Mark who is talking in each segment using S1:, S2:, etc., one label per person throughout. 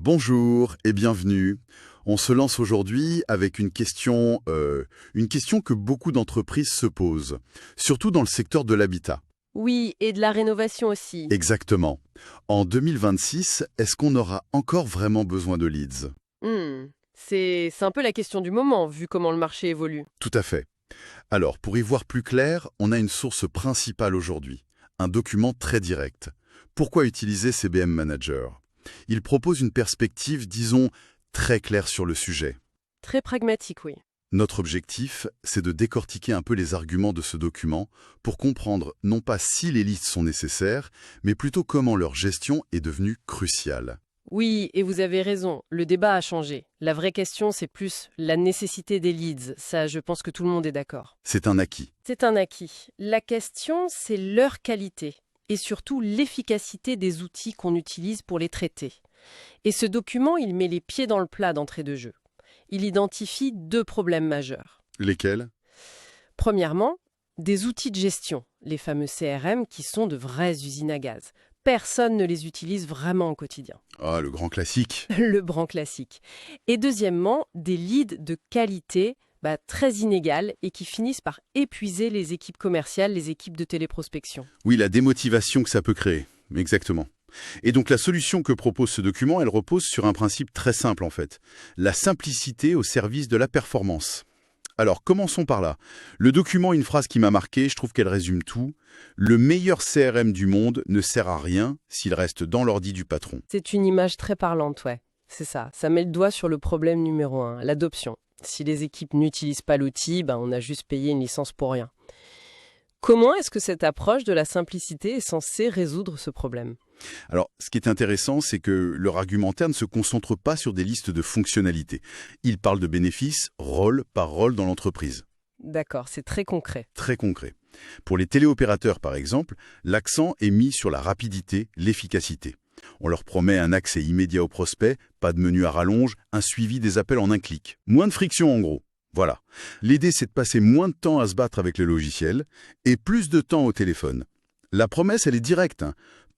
S1: Bonjour et bienvenue. On se lance aujourd'hui avec une question que beaucoup d'entreprises se posent, surtout dans le secteur de l'habitat.
S2: Oui, et de la rénovation aussi.
S1: Exactement. En 2026, est-ce qu'on aura encore vraiment besoin de leads?
S2: C'est un peu la question du moment, vu comment le marché évolue.
S1: Tout à fait. Alors, pour y voir plus clair, on a une source principale aujourd'hui, un document très direct. Pourquoi utiliser CBM Manager? Il propose une perspective, disons, très claire sur le sujet.
S2: Très pragmatique, oui.
S1: Notre objectif, c'est de décortiquer un peu les arguments de ce document pour comprendre non pas si les listes sont nécessaires, mais plutôt comment leur gestion est devenue cruciale.
S2: Oui, et vous avez raison, le débat a changé. La vraie question, c'est plus la nécessité des leads. Ça, je pense que tout le monde est d'accord.
S1: C'est un acquis.
S2: C'est un acquis. La question, c'est leur qualité et surtout l'efficacité des outils qu'on utilise pour les traiter. Et ce document, il met les pieds dans le plat d'entrée de jeu. Il identifie deux problèmes majeurs.
S1: Lesquels?
S2: Premièrement, des outils de gestion, les fameux CRM qui sont de vraies usines à gaz. Personne ne les utilise vraiment au quotidien.
S1: Ah, le grand classique.
S2: Le grand classique. Et deuxièmement, des leads de qualité très inégales et qui finissent par épuiser les équipes commerciales, les équipes de téléprospection.
S1: Oui, la démotivation que ça peut créer. Exactement. Et donc la solution que propose ce document, elle repose sur un principe très simple en fait. La simplicité au service de la performance. Alors, commençons par là. Le document, une phrase qui m'a marqué, je trouve qu'elle résume tout. Le meilleur CRM du monde ne sert à rien s'il reste dans l'ordi du patron.
S2: C'est une image très parlante, ouais. C'est ça. Ça met le doigt sur le problème numéro 1, l'adoption. Si les équipes n'utilisent pas l'outil, on a juste payé une licence pour rien. Comment est-ce que cette approche de la simplicité est censée résoudre ce problème ?
S1: Alors, ce qui est intéressant, c'est que leur argumentaire ne se concentre pas sur des listes de fonctionnalités. Il parle de bénéfices rôle par rôle dans l'entreprise.
S2: D'accord, c'est très concret.
S1: Très concret. Pour les téléopérateurs, par exemple, l'accent est mis sur la rapidité, l'efficacité. On leur promet un accès immédiat aux prospects, pas de menu à rallonge, un suivi des appels en un clic. Moins de friction en gros. Voilà. L'idée, c'est de passer moins de temps à se battre avec le logiciel et plus de temps au téléphone. La promesse, elle est directe.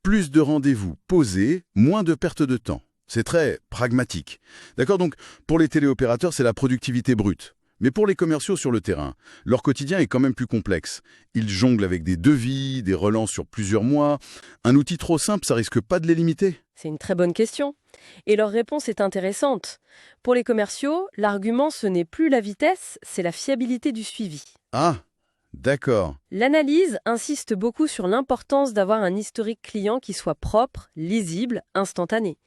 S1: Plus de rendez-vous posés, moins de perte de temps. C'est très pragmatique. D'accord, donc pour les téléopérateurs, c'est la productivité brute. Mais pour les commerciaux sur le terrain, leur quotidien est quand même plus complexe. Ils jonglent avec des devis, des relances sur plusieurs mois. Un outil trop simple, ça risque pas de les limiter?
S2: C'est une très bonne question. Et leur réponse est intéressante. Pour les commerciaux, l'argument, ce n'est plus la vitesse, c'est la fiabilité du suivi.
S1: Ah, d'accord.
S2: L'analyse insiste beaucoup sur l'importance d'avoir un historique client qui soit propre, lisible, instantané.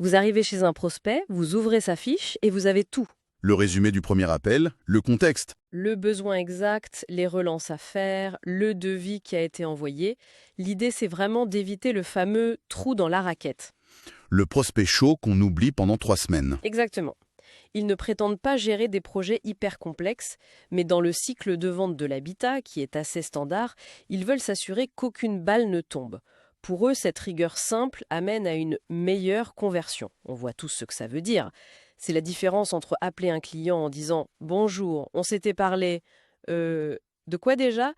S2: Vous arrivez chez un prospect, vous ouvrez sa fiche et vous avez tout.
S1: Le résumé du premier appel, le contexte.
S2: Le besoin exact, les relances à faire, le devis qui a été envoyé. L'idée, c'est vraiment d'éviter le fameux trou dans la raquette.
S1: Le prospect chaud qu'on oublie pendant 3 semaines.
S2: Exactement. Ils ne prétendent pas gérer des projets hyper complexes, mais dans le cycle de vente de l'habitat, qui est assez standard, ils veulent s'assurer qu'aucune balle ne tombe. Pour eux, cette rigueur simple amène à une meilleure conversion. On voit tous ce que ça veut dire. C'est la différence entre appeler un client en disant « Bonjour, on s'était parlé, de quoi déjà ?»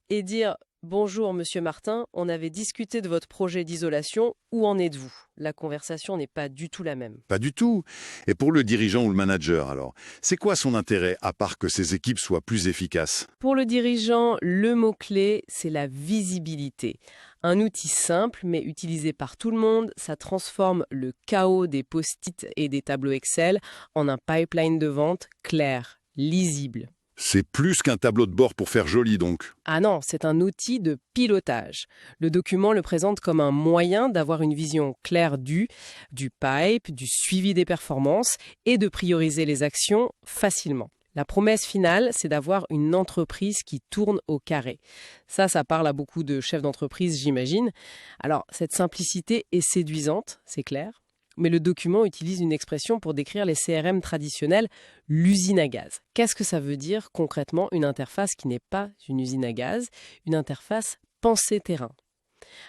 S2: et dire « Bonjour, monsieur Martin, on avait discuté de votre projet d'isolation, où en êtes-vous » La conversation n'est pas du tout la même.
S3: Pas du tout. Et pour le dirigeant ou le manager, alors, c'est quoi son intérêt, à part que ses équipes soient plus efficaces?
S2: Pour le dirigeant, le mot-clé, c'est la visibilité. Un outil simple, mais utilisé par tout le monde, ça transforme le chaos des post-it et des tableaux Excel en un pipeline de vente clair, lisible.
S3: C'est plus qu'un tableau de bord pour faire joli, donc.
S2: Ah non, c'est un outil de pilotage. Le document le présente comme un moyen d'avoir une vision claire du pipe, du suivi des performances et de prioriser les actions facilement. La promesse finale, c'est d'avoir une entreprise qui tourne au carré. Ça parle à beaucoup de chefs d'entreprise, j'imagine. Alors, cette simplicité est séduisante, c'est clair. Mais le document utilise une expression pour décrire les CRM traditionnels, l'usine à gaz. Qu'est-ce que ça veut dire concrètement une interface qui n'est pas une usine à gaz, une interface pensée terrain?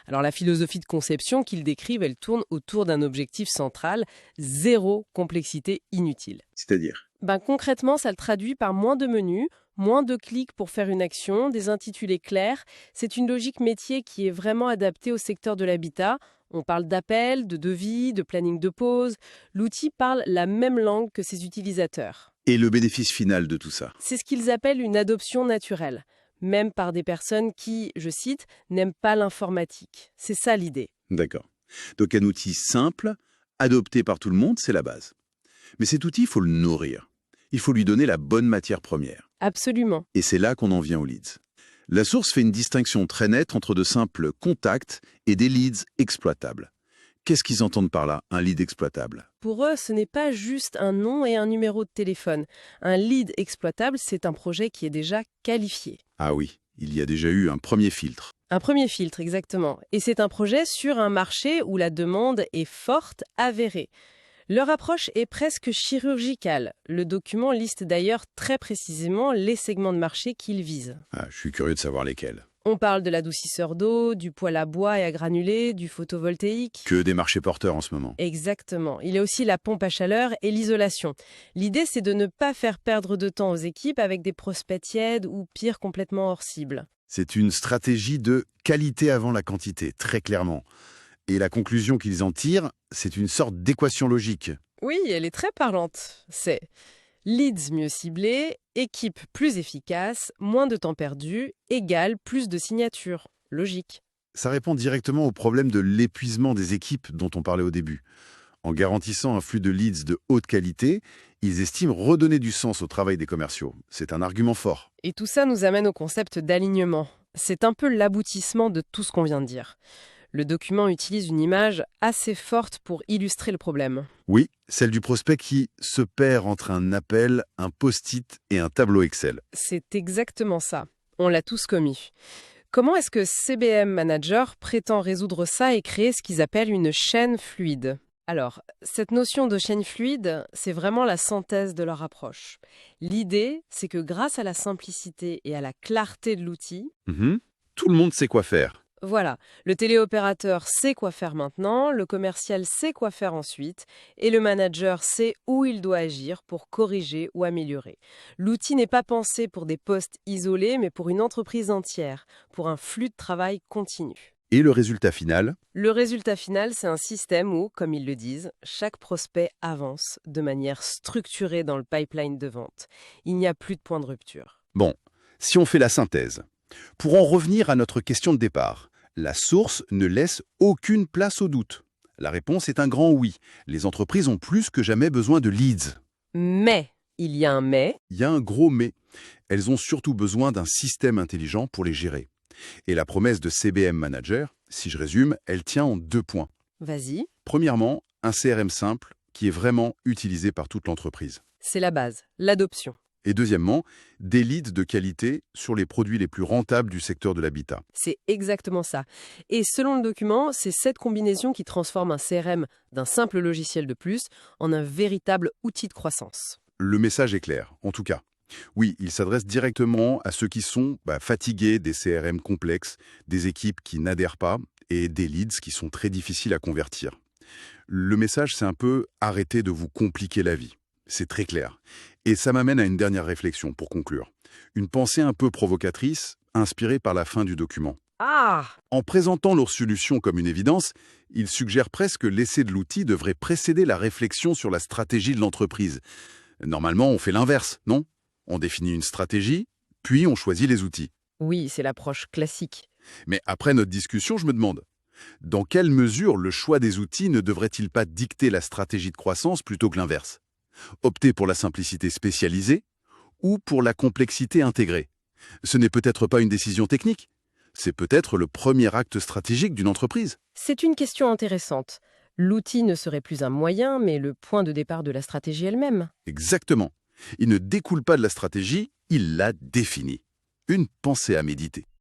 S2: Alors la philosophie de conception qu'ils décrivent, elle tourne autour d'un objectif central, zéro complexité inutile.
S3: C'est-à-dire?
S2: Concrètement, ça le traduit par moins de menus, moins de clics pour faire une action, des intitulés clairs. C'est une logique métier qui est vraiment adaptée au secteur de l'habitat. On parle d'appels, de devis, de planning de pause. L'outil parle la même langue que ses utilisateurs.
S1: Et le bénéfice final de tout ça?
S2: C'est ce qu'ils appellent une adoption naturelle, même par des personnes qui, je cite, n'aiment pas l'informatique. C'est ça l'idée.
S1: D'accord. Donc un outil simple, adopté par tout le monde, c'est la base. Mais cet outil, il faut le nourrir. Il faut lui donner la bonne matière première.
S2: Absolument.
S1: Et c'est là qu'on en vient aux leads. La source fait une distinction très nette entre de simples contacts et des leads exploitables. Qu'est-ce qu'ils entendent par là, un lead exploitable?
S2: Pour eux, ce n'est pas juste un nom et un numéro de téléphone. Un lead exploitable, c'est un projet qui est déjà qualifié.
S1: Ah oui, il y a déjà eu un premier filtre.
S2: Un premier filtre, exactement. Et c'est un projet sur un marché où la demande est forte, avérée. Leur approche est presque chirurgicale. Le document liste d'ailleurs très précisément les segments de marché qu'ils visent.
S1: Ah, je suis curieux de savoir lesquels.
S2: On parle de l'adoucisseur d'eau, du poêle à bois et à granulés, du photovoltaïque.
S1: Que des marchés porteurs en ce moment.
S2: Exactement. Il y a aussi la pompe à chaleur et l'isolation. L'idée, c'est de ne pas faire perdre de temps aux équipes avec des prospects tièdes ou pire complètement hors cible.
S1: C'est une stratégie de qualité avant la quantité, très clairement. Et la conclusion qu'ils en tirent, c'est une sorte d'équation logique.
S2: Oui, elle est très parlante. C'est leads mieux ciblés, équipe plus efficace, moins de temps perdu, égale plus de signatures. Logique.
S1: Ça répond directement au problème de l'épuisement des équipes dont on parlait au début. En garantissant un flux de leads de haute qualité, ils estiment redonner du sens au travail des commerciaux. C'est un argument fort.
S2: Et tout ça nous amène au concept d'alignement. C'est un peu l'aboutissement de tout ce qu'on vient de dire. Le document utilise une image assez forte pour illustrer le problème.
S1: Oui, celle du prospect qui se perd entre un appel, un post-it et un tableau Excel.
S2: C'est exactement ça. On l'a tous commis. Comment est-ce que CBM Manager prétend résoudre ça et créer ce qu'ils appellent une chaîne fluide ? Alors, cette notion de chaîne fluide, c'est vraiment la synthèse de leur approche. L'idée, c'est que grâce à la simplicité et à la clarté de l'outil,
S1: Tout le monde sait quoi faire.
S2: voilà, le téléopérateur sait quoi faire maintenant, le commercial sait quoi faire ensuite, et le manager sait où il doit agir pour corriger ou améliorer. L'outil n'est pas pensé pour des postes isolés, mais pour une entreprise entière, pour un flux de travail continu.
S1: Et le résultat final?
S2: Le résultat final, c'est un système où, comme ils le disent, chaque prospect avance de manière structurée dans le pipeline de vente. Il n'y a plus de point de rupture.
S1: Bon, si on fait la synthèse. Pour en revenir à notre question de départ, la source ne laisse aucune place au doute. La réponse est un grand oui. Les entreprises ont plus que jamais besoin de leads.
S2: Mais, il y a un mais,
S1: Il y a un gros mais. Elles ont surtout besoin d'un système intelligent pour les gérer. Et la promesse de CBM Manager, si je résume, elle tient en 2 points.
S2: vas-y,
S1: Premièrement, un CRM simple qui est vraiment utilisé par toute l'entreprise.
S2: c'est la base, l'adoption.
S1: Et deuxièmement, des leads de qualité sur les produits les plus rentables du secteur de l'habitat.
S2: C'est exactement ça. Et selon le document, c'est cette combinaison qui transforme un CRM d'un simple logiciel de plus en un véritable outil de croissance.
S1: Le message est clair, en tout cas. Oui, il s'adresse directement à ceux qui sont fatigués des CRM complexes, des équipes qui n'adhèrent pas et des leads qui sont très difficiles à convertir. Le message, c'est un peu « arrêtez de vous compliquer la vie ». C'est très clair. Et ça m'amène à une dernière réflexion pour conclure. Une pensée un peu provocatrice, inspirée par la fin du document.
S2: Ah!
S1: En présentant leur solution comme une évidence, ils suggèrent presque que l'essai de l'outil devrait précéder la réflexion sur la stratégie de l'entreprise. Normalement, on fait l'inverse, non ? On définit une stratégie, puis on choisit les outils.
S2: Oui, c'est l'approche classique.
S1: Mais après notre discussion, je me demande, dans quelle mesure le choix des outils ne devrait-il pas dicter la stratégie de croissance plutôt que l'inverse ? Opter pour la simplicité spécialisée ou pour la complexité intégrée? Ce n'est peut-être pas une décision technique, c'est peut-être le premier acte stratégique d'une entreprise.
S2: C'est une question intéressante. L'outil ne serait plus un moyen, mais le point de départ de la stratégie elle-même.
S1: Exactement. Il ne découle pas de la stratégie, il la définit. Une pensée à méditer.